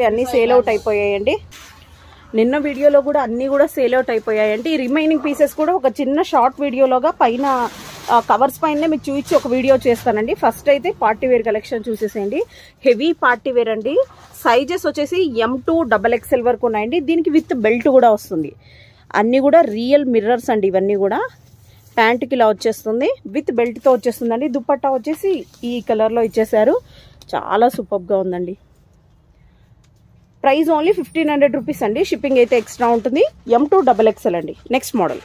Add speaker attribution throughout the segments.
Speaker 1: అన్నీ sale out అయిపోయాయండి. నిన్న వీడియోలో కూడా అన్నీ కూడా సేల్ అవుట్ అయిపోయాయండి. ఈ రిమైనింగ్ పీసెస్ కూడా ఒక చిన్న షార్ట్ వీడియోలోగా పైన కవర్స్ పైన మీకు చూపించి ఒక వీడియో చేస్తానండి. ఫస్ట్ అయితే పార్టీ వేర్ కలెక్షన్ చూసేసేయండి. హెవీ పార్టీ వేర్ అండి. సైజెస్ వచ్చేసి M2 XXL వరకు ఉన్నాయండి. దీనికి విత్ బెల్ట్ కూడా వస్తుంది. అన్నీ కూడా రియల్ మిర్రర్స్ అండి. ఇవన్నీ కూడా ప్యాంట్కి ఇలా వచ్చేస్తుంది, విత్ బెల్ట్తో వచ్చేస్తుందండి. దుపట్టా వచ్చేసి ఈ కలర్లో ఇచ్చేసారు. చాలా సూపర్గా ఉందండి. ప్రైస్ ఓన్లీ 1500 రూపీస్ అండి. షిప్పింగ్ అయితే ఎక్స్ట్రా ఉంటుంది. M2 XXL అండి. Next model.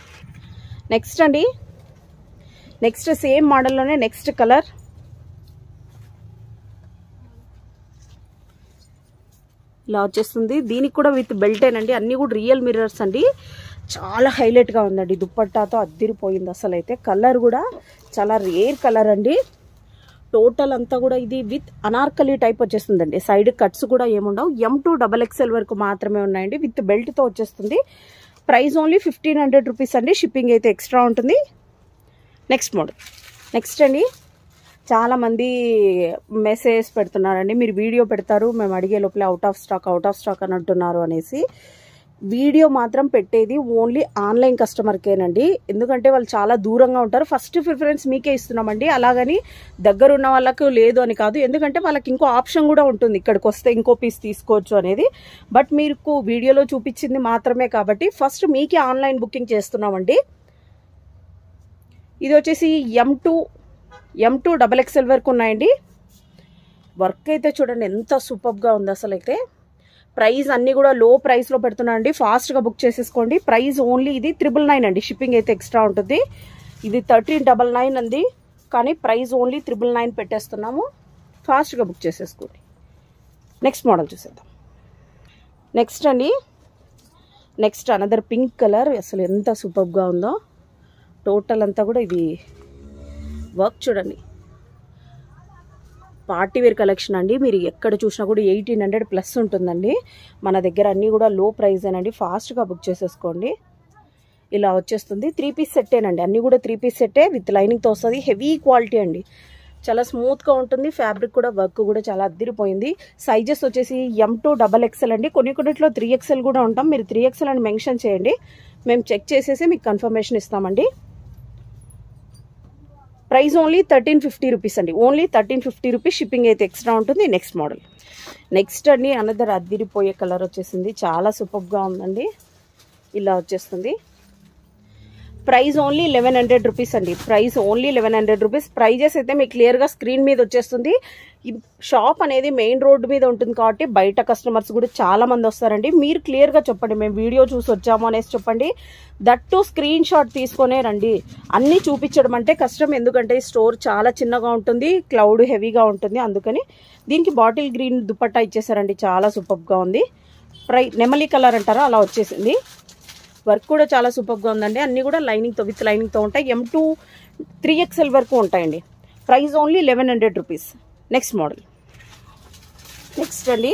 Speaker 1: నెక్స్ట్ అండి, నెక్స్ట్ సేమ్ మోడల్లోనే నెక్స్ట్ కలర్. ఇలా వచ్చేస్తుంది. దీనికి కూడా విత్ బెల్టేనండి. అన్నీ కూడా రియల్ మిర్రర్స్ అండి. చాలా హైలైట్గా ఉందండి. దుపట్టాతో అద్దిరిపోయింది అసలు. అయితే కలర్ కూడా చాలా రేర్ కలర్ అండి. టోటల్ అంతా కూడా ఇది విత్ అనార్కలి టైప్ వచ్చేస్తుందండి. సైడ్ కట్స్ కూడా ఏముండవు. M2 XXL వరకు మాత్రమే ఉన్నాయండి. విత్ బెల్ట్తో వచ్చేస్తుంది. ప్రైస్ ఓన్లీ 1500 రూపీస్ అండి. షిప్పింగ్ అయితే ఎక్స్ట్రా ఉంటుంది. Next model. నెక్స్ట్ అండి, చాలామంది మెసేజ్ పెడుతున్నారండి. మీరు వీడియో పెడతారు, మేము అడిగే లోపల అవుట్ ఆఫ్ స్టాక్ అని అంటున్నారు అనేసి. వీడియో మాత్రం పెట్టేది ఓన్లీ ఆన్లైన్ కస్టమర్కేనండి. ఎందుకంటే వాళ్ళు చాలా దూరంగా ఉంటారు. ఫస్ట్ ప్రిఫరెన్స్ మీకే ఇస్తున్నామండి. అలాగని దగ్గర ఉన్న వాళ్ళకు లేదు అని కాదు. ఎందుకంటే వాళ్ళకి ఇంకో ఆప్షన్ కూడా ఉంటుంది, ఇక్కడికి వస్తే ఇంకో పీస్ తీసుకోవచ్చు అనేది. బట్ మీకు వీడియోలో చూపించింది మాత్రమే కాబట్టి ఫస్ట్ మీకే ఆన్లైన్ బుకింగ్ చేస్తున్నామండి. ఇది వచ్చేసి M2 XXL వరకు ఉన్నాయండి. వర్క్ అయితే చూడండి ఎంత సూపర్గా ఉంది అసలు. అయితే ప్రైస్ అన్నీ కూడా లో ప్రైస్లో పెడుతున్నానండి. ఫాస్ట్గా బుక్ చేసేసుకోండి. ప్రైస్ ఓన్లీ ఇది 999 అండి. షిప్పింగ్ అయితే ఎక్స్ట్రా ఉంటుంది. ఇది 1399 అంది, కానీ ప్రైస్ ఓన్లీ 999 పెట్టేస్తున్నాము. ఫాస్ట్గా బుక్ చేసేసుకోండి. నెక్స్ట్ మోడల్ చూసేద్దాం. నెక్స్ట్ అండి, నెక్స్ట్ అనదర్ పింక్ కలర్. అసలు ఎంత సూపర్గా ఉందో. టోటల్ అంతా కూడా ఇది వర్క్ చూడండి. పార్టీ వేర్ కలెక్షన్ అండి. మీరు ఎక్కడ చూసినా కూడా 1800 ప్లస్ ఉంటుందండి. మన దగ్గర అన్నీ కూడా లో ప్రైస్ ఏనండి. ఫాస్ట్గా బుక్ చేసేసుకోండి. ఇలా వచ్చేస్తుంది. 3 పీస్ సెట్టేనండి. అన్నీ కూడా 3 పీస్ సెట్టే విత్ లైనింగ్తో వస్తుంది. హెవీ క్వాలిటీ అండి. చాలా స్మూత్గా ఉంటుంది. ఫ్యాబ్రిక్ కూడా వర్క్ కూడా చాలా అద్దిరిపోయింది. సైజెస్ వచ్చేసి M2 XXL అండి. కొన్నిట్లో 3XL కూడా ఉంటాం. మీరు 3XL అని మెన్షన్ చేయండి, మేము చెక్ చేసేసి మీకు కన్ఫర్మేషన్ ఇస్తామండి. ప్రైస్ ఓన్లీ 1350 రూపీస్ అండి. Only 1350 rupees. షిప్పింగ్ అయితే ఎక్స్ట్రా ఉంటుంది. Next model. నెక్స్ట్ అండి, అనదర్ అద్దిరిపోయే కలర్ వచ్చేసింది. చాలా సూపర్గా ఉందండి. ఇలా వచ్చేస్తుంది. ప్రైస్ ఓన్లీ 1100 రూపీస్ అండి. Price only 1100 rupees. ప్రైజెస్ అయితే మీకు క్లియర్గా స్క్రీన్ మీద వచ్చేస్తుంది. ఈ షాప్ అనేది మెయిన్ రోడ్డు మీద ఉంటుంది కాబట్టి బయట కస్టమర్స్ కూడా చాలా మంది వస్తారండి. మీరు క్లియర్గా చెప్పండి, మేము వీడియో చూసి వచ్చాము అనేసి చెప్పండి. దట్టు స్క్రీన్ షాట్ తీసుకొనే రండి. అన్నీ చూపించడం అంటే కష్టం. ఎందుకంటే స్టోర్ చాలా చిన్నగా ఉంటుంది, క్లౌడ్ హెవీగా ఉంటుంది. అందుకని దీనికి బాటిల్ గ్రీన్ దుపట్టా ఇచ్చేసారండి. చాలా సూపర్గా ఉంది. నెమలి కలర్ అంటారా, అలా వచ్చేసింది. వర్క్ కూడా చాలా సూపర్గా ఉందండి. అన్నీ కూడా లైనింగ్తో విత్ లైనింగ్తో ఉంటాయి. M2 3XL వరకు ఉంటాయండి. Price only 1100 rupees. Next model. Next అండి,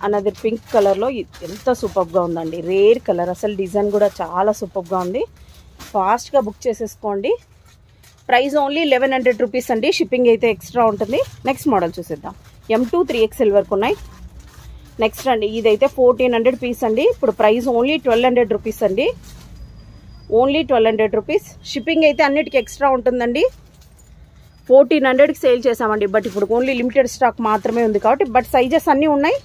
Speaker 1: అనదర్ పింక్ కలర్లో ఎంత సూపర్గా ఉందండి. Rare colour. అసలు డిజైన్ కూడా చాలా సూపర్గా ఉంది. ఫాస్ట్గా బుక్ చేసేసుకోండి. ప్రైస్ ఓన్లీ 1100 రూపీస్ అండి. షిప్పింగ్ అయితే ఎక్స్ట్రా ఉంటుంది. నెక్స్ట్ మోడల్ చూసేద్దాం. M2 3XL వరకు ఉన్నాయి. నెక్స్ట్ అండి, ఇదైతే 1400 పీస్ అండి. ఇప్పుడు ప్రైస్ ఓన్లీ 1200 రూపీస్ అండి. Only 1200 rupees. షిప్పింగ్ అయితే అన్నిటికీ ఎక్స్ట్రా ఉంటుందండి. 1400కి సేల్ చేసామండి. బట్ ఇప్పుడు ఓన్లీ లిమిటెడ్ స్టాక్ మాత్రమే ఉంది కాబట్టి. బట్ సైజెస్ అన్నీ ఉన్నాయి.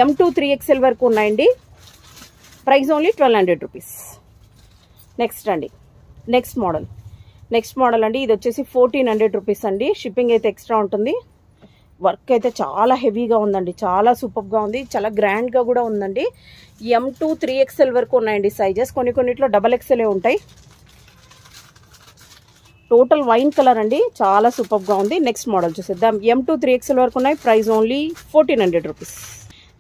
Speaker 1: M2 3XL వరకు ఉన్నాయండి. Price only 1200 rupees. నెక్స్ట్ అండి, నెక్స్ట్ మోడల్. నెక్స్ట్ మోడల్ అండి, ఇది వచ్చేసి 1400 రూపీస్ అండి. షిప్పింగ్ అయితే ఎక్స్ట్రా ఉంటుంది. వర్క్ అయితే చాలా హెవీగా ఉందండి. చాలా సూపర్గా ఉంది. చాలా గ్రాండ్గా కూడా ఉందండి. M2 3XL వరకు ఉన్నాయండి సైజెస్. కొన్నిట్లో XXL ఉంటాయి. టోటల్ వైన్ కలర్ అండి. చాలా సూపర్గా ఉంది. నెక్స్ట్ మోడల్ చూసేద్దాం. M2 3XL వరకు ఉన్నాయి. Price only 1400 rupees.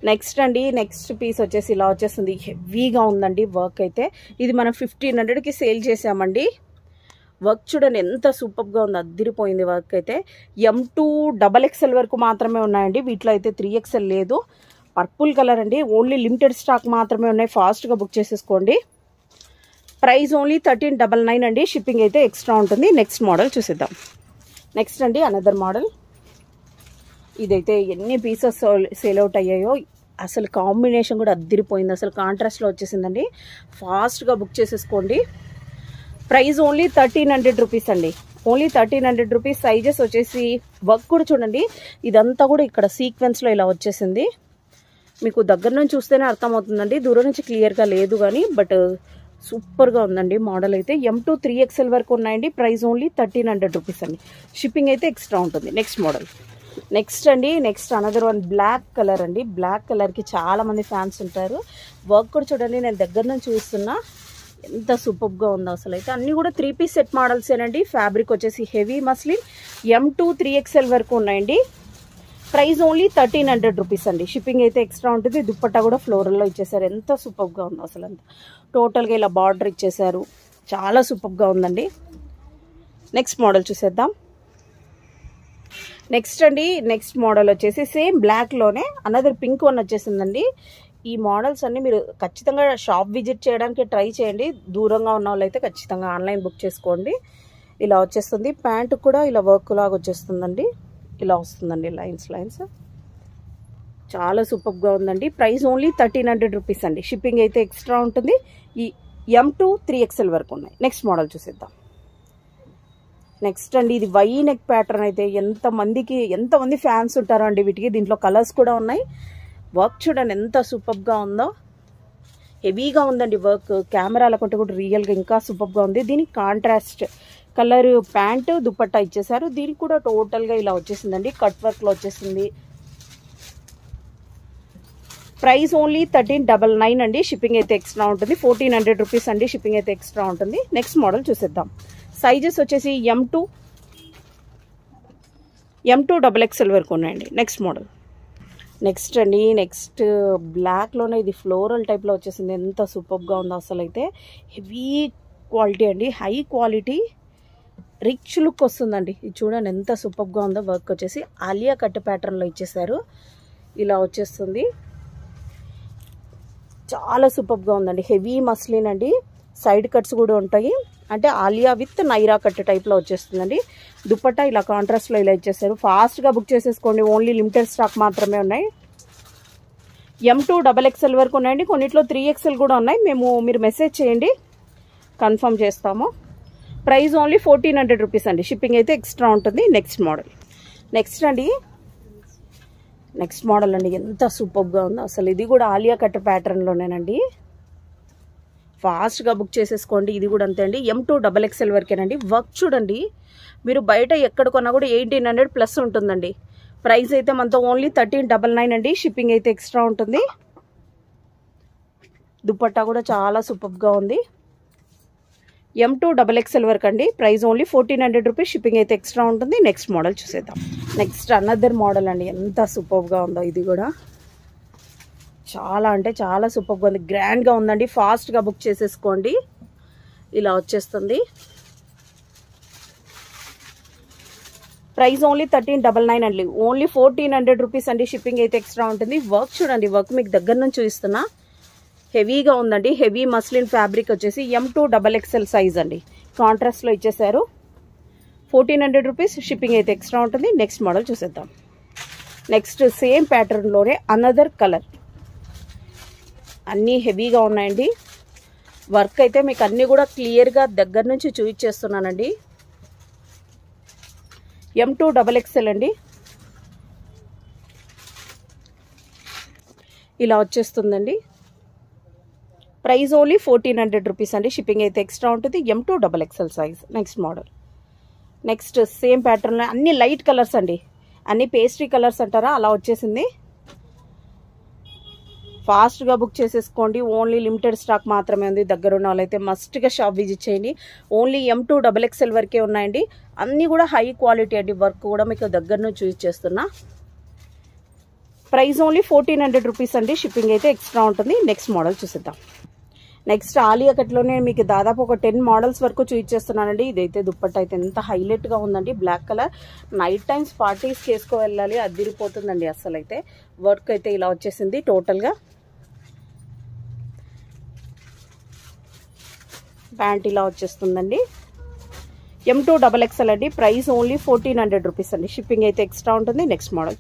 Speaker 1: నెక్స్ట్ అండి, నెక్స్ట్ పీస్ వచ్చేసి ఇలా వచ్చేస్తుంది. హెవీగా ఉందండి వర్క్ అయితే. ఇది మనం 1500కి సేల్ చేసామండి. వర్క్ చూడండి ఎంత సూపర్గా ఉంది. అద్దిరిపోయింది వర్క్ అయితే. M2 XXL వరకు మాత్రమే ఉన్నాయండి. వీటిలో అయితే 3XL లేదు. పర్పుల్ కలర్ అండి. ఓన్లీ లిమిటెడ్ స్టాక్ మాత్రమే ఉన్నాయి. ఫాస్ట్గా బుక్ చేసేసుకోండి. ప్రైస్ ఓన్లీ 1399 అండి. షిప్పింగ్ అయితే ఎక్స్ట్రా ఉంటుంది. నెక్స్ట్ మోడల్ చూసేద్దాం. నెక్స్ట్ అండి, అనదర్ మోడల్. ఇదైతే ఎన్ని పీసెస్ సేల్ అవుట్ అయ్యాయో, అసలు కాంబినేషన్ కూడా అద్దిరిపోయింది. అసలు కాంట్రాస్ట్లో వచ్చేసిందండి. ఫాస్ట్గా బుక్ చేసేసుకోండి. ప్రైస్ ఓన్లీ 1300 రూపీస్ అండి. Only 1300 rupees. సైజెస్ వచ్చేసి వర్క్ కూడా చూడండి, ఇదంతా కూడా ఇక్కడ సీక్వెన్స్లో ఇలా వచ్చేసింది. మీకు దగ్గర నుంచి చూస్తేనే అర్థమవుతుందండి, దూరం నుంచి క్లియర్గా లేదు కానీ, బట్ సూపర్గా ఉందండి. మోడల్ అయితే M2 3XL వరకు ఉన్నాయండి. ప్రైస్ ఓన్లీ 1300 రూపీస్ అండి. షిప్పింగ్ అయితే ఎక్స్ట్రా ఉంటుంది. Next model. నెక్స్ట్ అండి, next another one black colour అండి. బ్లాక్ కలర్కి చాలామంది ఫ్యాన్స్ ఉంటారు. వర్క్ కూడా చూడండి, నేను దగ్గర నుంచి చూస్తున్నా, ఎంత సూపర్గా ఉందో అసలు. అయితే అన్నీ కూడా 3 పీస్ సెట్ మోడల్సేనండి. ఫ్యాబ్రిక్ వచ్చేసి హెవీ మస్లిన్. M2 3XL వరకు ఉన్నాయండి. ప్రైస్ ఓన్లీ 1300 రూపీస్ అండి. షిప్పింగ్ అయితే ఎక్స్ట్రా ఉంటుంది. దుప్పట్టా కూడా ఫ్లోరల్లో ఇచ్చేసారు. ఎంత సూపర్గా ఉందో అసలు. అంత టోటల్గా ఇలా బార్డర్ ఇచ్చేసారు. చాలా సూపర్గా ఉందండి. నెక్స్ట్ మోడల్ చూసేద్దాం. నెక్స్ట్ అండి, నెక్స్ట్ మోడల్ వచ్చేసి సేమ్ బ్లాక్లోనే అనదర్ పింక్ వన్ వచ్చేసిందండి. ఈ మోడల్స్ అన్నీ మీరు ఖచ్చితంగా షాప్ విజిట్ చేయడానికి ట్రై చేయండి. దూరంగా ఉన్న వాళ్ళైతే ఖచ్చితంగా ఆన్లైన్ బుక్ చేసుకోండి. ఇలా వచ్చేస్తుంది. ప్యాంటు కూడా ఇలా వర్క్ లాగా వచ్చేస్తుందండి. ఇలా వస్తుందండి, లైన్స్. చాలా సూపర్గా ఉందండి. ప్రైస్ ఓన్లీ 1300 రూపీస్ అండి. షిప్పింగ్ అయితే ఎక్స్ట్రా ఉంటుంది. ఈ M2 3XL వరకు ఉన్నాయి. నెక్స్ట్ మోడల్ చూసేద్దాం. నెక్స్ట్ అండి, ఇది వై నెక్ ప్యాటర్న్. అయితే ఎంతమంది ఫ్యాన్స్ ఉంటారో అండి వీటికి. దీంట్లో కలర్స్ కూడా ఉన్నాయి. వర్క్ చూడండి ఎంత సూపర్గా ఉందో. హెవీగా ఉందండి వర్క్. కెమెరాల కంటే కూడా రియల్గా ఇంకా సూపర్గా ఉంది. దీనికి కాంట్రాస్ట్ కలర్ ప్యాంటు దుపట్టా ఇచ్చేసారు. దీనికి కూడా టోటల్గా ఇలా వచ్చేసిందండి. కట్ వర్క్లో వచ్చేసింది. ప్రైస్ ఓన్లీ 1399 అండి. షిప్పింగ్ అయితే ఎక్స్ట్రా ఉంటుంది. 1400 రూపీస్ అండి. షిప్పింగ్ అయితే ఎక్స్ట్రా ఉంటుంది. నెక్స్ట్ మోడల్ చూసేద్దాం. సైజెస్ వచ్చేసి M2 XXL వరకు ఉన్నాయండి. Next model. నెక్స్ట్ అండి, నెక్స్ట్ బ్లాక్లోనే ఇది ఫ్లోరల్ టైప్లో వచ్చేసింది. ఎంత సూపర్గా ఉందో అసలు. అయితే హెవీ క్వాలిటీ అండి, హై క్వాలిటీ, రిచ్ లుక్ వస్తుందండి. ఇది చూడండి ఎంత సూపర్గా ఉందో. వర్క్ వచ్చేసి ఆలియా కట్ ప్యాటర్న్లో ఇచ్చేసారు. ఇలా వచ్చేస్తుంది. చాలా సూపర్గా ఉందండి. హెవీ మస్లిన్ అండి. సైడ్ కట్స్ కూడా ఉంటాయి. అంటే ఆలియా విత్ నైరా కట్ టైప్లో వచ్చేస్తుందండి. దుపట్టా ఇలా కాంట్రాస్ట్లో ఇలా ఇచ్చేసారు. ఫాస్ట్గా బుక్ చేసేసుకోండి. ఓన్లీ లిమిటెడ్ స్టాక్ మాత్రమే ఉన్నాయి. M2 XXL వరకు ఉన్నాయండి. కొన్నిట్లో 3XL కూడా ఉన్నాయి. మీరు మెసేజ్ చేయండి, కన్ఫర్మ్ చేస్తాము. ప్రైస్ ఓన్లీ 1400 రూపీస్ అండి. షిప్పింగ్ అయితే ఎక్స్ట్రా ఉంటుంది. Next model. నెక్స్ట్ మోడల్ అండి, ఎంత సూపర్గా ఉందో అసలు. ఇది కూడా ఆలియా కట్ ప్యాటర్న్లోనేనండి. ఫాస్ట్గా బుక్ చేసేసుకోండి. ఇది కూడా అంతే అండి. M2 XXL వరకేనండి. వర్క్ చూడండి, మీరు బయట ఎక్కడ కొన్నా కూడా 1800 ప్లస్ ఉంటుందండి. ప్రైస్ అయితే మనతో ఓన్లీ 1399 అండి. షిప్పింగ్ అయితే ఎక్స్ట్రా ఉంటుంది. దుపట్టా కూడా చాలా సూపర్గా ఉంది. M2 XXL వరకు అండి. Price only 1400 rupees. షిప్పింగ్ అయితే ఎక్స్ట్రా ఉంటుంది. నెక్స్ట్ మోడల్ చూసేద్దాం. నెక్స్ట్ అనదర్ మోడల్ అండి. ఎంత సూపర్గా ఉందో. ఇది కూడా చాలా అంటే చాలా సూపర్గా ఉంది. గ్రాండ్గా ఉందండి. ఫాస్ట్గా బుక్ చేసేసుకోండి. ఇలా వచ్చేస్తుంది. ప్రైస్ ఓన్లీ 1399 అండి. ఓన్లీ 1400 రూపీస్ అండి. షిప్పింగ్ అయితే ఎక్స్ట్రా ఉంటుంది. వర్క్ చూడండి, వర్క్ మీకు దగ్గర నుంచి చూపిస్తున్నా. హెవీగా ఉందండి. హెవీ మస్లిన్ ఫ్యాబ్రిక్ వచ్చేసి M2 XXL సైజ్ అండి. కాంట్రాస్ట్లో ఇచ్చేసారు. 1400 రూపీస్. షిప్పింగ్ అయితే ఎక్స్ట్రా ఉంటుంది. నెక్స్ట్ మోడల్ చూసేద్దాం. నెక్స్ట్ సేమ్ ప్యాటర్న్లోనే అనదర్ కలర్. అన్నీ హెవీగా ఉన్నాయండి. వర్క్ అయితే మీకు అన్నీ కూడా క్లియర్గా దగ్గర నుంచి చూపించేస్తున్నానండి. M2 XXL అండి. ఇలా వచ్చేస్తుందండి. ప్రైస్ ఓన్లీ 1400 రూపీస్ అండి. షిప్పింగ్ అయితే ఎక్స్ట్రా ఉంటుంది. M2 XXL size. Next model. Next same ప్యాటర్న్లో అన్ని లైట్ కలర్స్ అండి. అన్ని పేస్ట్రీ కలర్స్ అంటారా, అలా వచ్చేసింది. ఫాస్ట్గా బుక్ చేసేసుకోండి. ఓన్లీ లిమిటెడ్ స్టాక్ మాత్రమే ఉంది. దగ్గర ఉన్న వాళ్ళైతే మస్ట్గా షాప్ విజిట్ చేయండి. ఓన్లీ M2 XXL వరకే ఉన్నాయండి. అన్నీ కూడా హై క్వాలిటీ అండి. వర్క్ కూడా మీకు దగ్గర నుంచి యూజ్ చేస్తున్నా. ప్రైస్ ఓన్లీ 1400 రూపీస్ అండి. షిప్పింగ్ అయితే ఎక్స్ట్రా ఉంటుంది. నెక్స్ట్ మోడల్ చూసేద్దాం. నెక్స్ట్ ఆలియా కట్లోనే మీకు దాదాపు ఒక 10 మోడల్స్ వరకు చూపించేస్తున్నానండి. ఇదైతే దుప్పట్ట అయితే ఎంత హైలైట్గా ఉందండి. Black colour. నైట్ టైమ్స్ పార్టీస్కి వేసుకో వెళ్ళాలి, అదిరిపోతుందండి అస్సలు. అయితే వర్క్ అయితే ఇలా వచ్చేసింది. టోటల్గా ప్యాంట్ ఇలా వచ్చేస్తుందండి. M2 XXL అండి. ప్రైస్ ఓన్లీ 1400 రూపీస్ అండి. షిప్పింగ్ అయితే ఎక్స్ట్రా ఉంటుంది. Next model.